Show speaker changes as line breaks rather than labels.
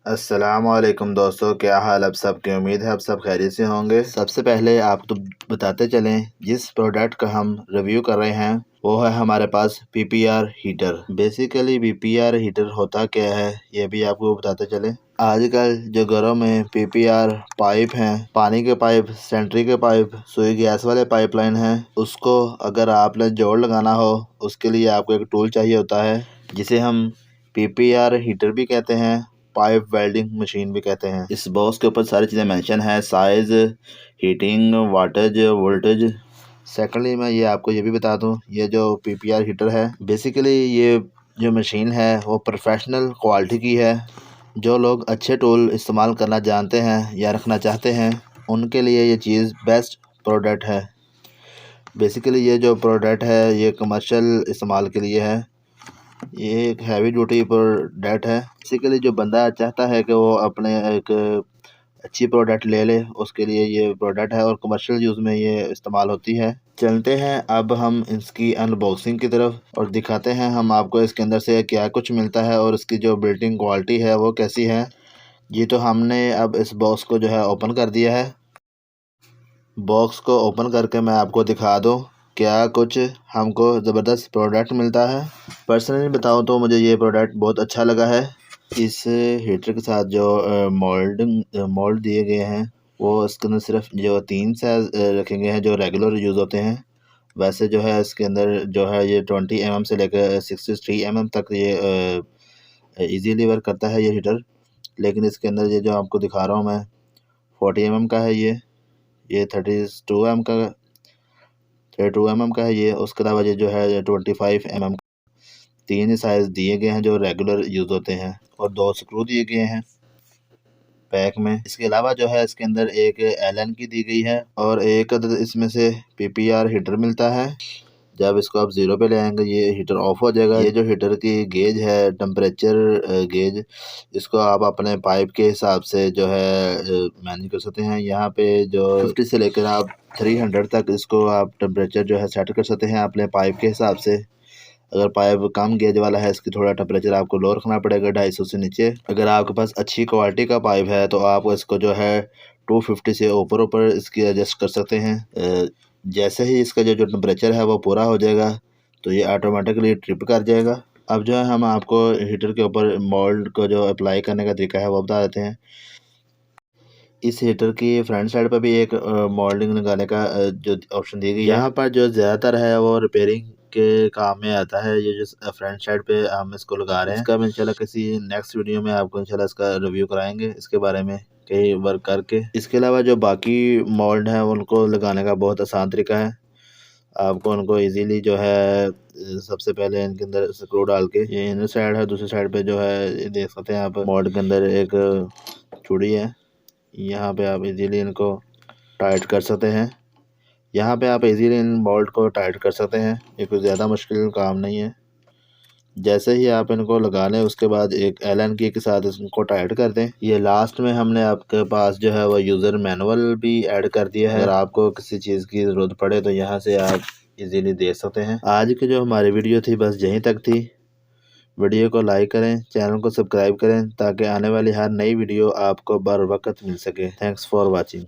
अस्सलामुअलैकुम दोस्तों, क्या हाल आप सबकी। उम्मीद है आप सब खैरियत से होंगे। सबसे पहले आपको बताते चलें, जिस प्रोडक्ट का हम रिव्यू कर रहे हैं वो है हमारे पास PPR heater. Basically PPR heater होता क्या है ये भी आपको बताते चलें। आजकल जो घरों में पीपीआर पाइप हैं, पानी के पाइप, सेंट्री के पाइप, सुई गैस वाले पाइपलाइन हैं, उसको अगर आपने जोड़ लगाना हो उसके लिए आपको एक टूल चाहिए होता है जिसे हम पीपीआर हीटर भी कहते हैं, पाइप वेल्डिंग मशीन भी कहते हैं। इस बॉक्स के ऊपर सारी चीज़ें मेंशन है, size, heating, wattage, voltage. Secondly मैं ये आपको ये भी बता दूं, ये जो पीपीआर हीटर है बेसिकली ये जो मशीन है वो प्रोफेशनल क्वालिटी की है। जो लोग अच्छे टूल इस्तेमाल करना जानते हैं या रखना चाहते हैं उनके लिए ये चीज़ बेस्ट प्रोडक्ट है। बेसिकली ये जो प्रोडक्ट है ये कमर्शियल इस्तेमाल के लिए है। ये एक हैवी ड्यूटी प्रोडक्ट है। बेसिकली जो बंदा चाहता है कि वो अपने एक अच्छी प्रोडक्ट ले ले उसके लिए ये प्रोडक्ट है और कमर्शियल यूज़ में ये इस्तेमाल होती है। चलते हैं अब हम इसकी अनबॉक्सिंग की तरफ और दिखाते हैं हम आपको इसके अंदर से क्या कुछ मिलता है और इसकी जो बिल्डिंग क्वालिटी है वो कैसी है। ये तो हमने अब इस बॉक्स को जो है ओपन कर दिया है। बॉक्स को ओपन करके मैं आपको दिखा दूँ क्या कुछ हमको ज़बरदस्त प्रोडक्ट मिलता है। पर्सनली बताऊँ तो मुझे ये प्रोडक्ट बहुत अच्छा लगा है। इस हीटर के साथ जो मोल्ड दिए गए हैं वो इसके अंदर सिर्फ जो 3 साइज रखे गए हैं जो रेगुलर यूज़ होते हैं। वैसे जो है इसके अंदर जो है ये 20 mm से लेकर 63 mm तक ये इजीली वर्क करता है ये हीटर। लेकिन इसके अंदर ये जो आपको दिखा रहा हूँ मैं 40 mm का है ये 32 mm का है ये। उसके अलावा ये जो है 25 mm। 3 ही साइज़ दिए गए हैं जो रेगुलर यूज़ होते हैं और 2 स्क्रू दिए गए हैं पैक में। इसके अलावा जो है इसके अंदर एक एलन की दी गई है और एक अदद इसमें से पीपीआर हीटर मिलता है। जब इसको आप ज़ीरो पे ले आएंगे ये हीटर ऑफ हो जाएगा। ये जो हीटर की गेज है टेम्परेचर गेज, इसको आप अपने पाइप के हिसाब से जो है मैनेज कर सकते हैं। यहाँ पे जो 50 से लेकर आप 300 तक इसको आप टेम्परेचर जो है सेट कर सकते हैं अपने पाइप के हिसाब से। अगर पाइप कम गेज वाला है इसकी थोड़ा टेम्परेचर आपको लो रखना पड़ेगा 250 से नीचे। अगर आपके पास अच्छी क्वालिटी का पाइप है तो आप इसको जो है 250 से ऊपर ऊपर इसकी एडजस्ट कर सकते हैं। जैसे ही इसका जो टेम्परेचर है वो पूरा हो जाएगा तो ये ऑटोमेटिकली ट्रिप कर जाएगा। अब जो है हम आपको हीटर के ऊपर मोल्ड को जो अप्लाई करने का तरीका है वो बता देते हैं। इस हीटर की फ्रंट साइड पर भी एक मोल्डिंग लगाने का जो ऑप्शन दी गई है। यहाँ पर जो ज़्यादातर है वो रिपेयरिंग के काम में आता है। ये जो फ्रंट साइड पे हम इसको लगा रहे हैं इसका इंशाल्लाह किसी नेक्स्ट वीडियो में आपको इंशाल्लाह इसका रिव्यू कराएंगे इसके बारे में कई वर्क करके। इसके अलावा जो बाकी मोल्ड हैं उनको लगाने का बहुत आसान तरीका है। आपको उनको इजीली जो है सबसे पहले इनके अंदर स्क्रू डाल के, ये इनर साइड है, दूसरी साइड पे जो है ये देख सकते हैं आप मोल्ड के अंदर एक चूड़ी है। यहाँ पे आप इजीली इनको टाइट कर सकते हैं। यहाँ पे आप इजीली इन बोल्ट को टाइट कर सकते हैं। ये कोई ज़्यादा मुश्किल काम नहीं है। जैसे ही आप इनको लगा लें उसके बाद एक एलन की के साथ इसको टाइट कर दें। ये लास्ट में हमने आपके पास जो है वो यूज़र मैनुअल भी ऐड कर दिया है। अगर आपको किसी चीज़ की ज़रूरत पड़े तो यहाँ से आप इजीली देख सकते हैं। आज की जो हमारी वीडियो थी बस यहीं तक थी। वीडियो को लाइक करें, चैनल को सब्सक्राइब करें ताकि आने वाली हर नई वीडियो आपको बर वक्त मिल सके। Thanks for watching.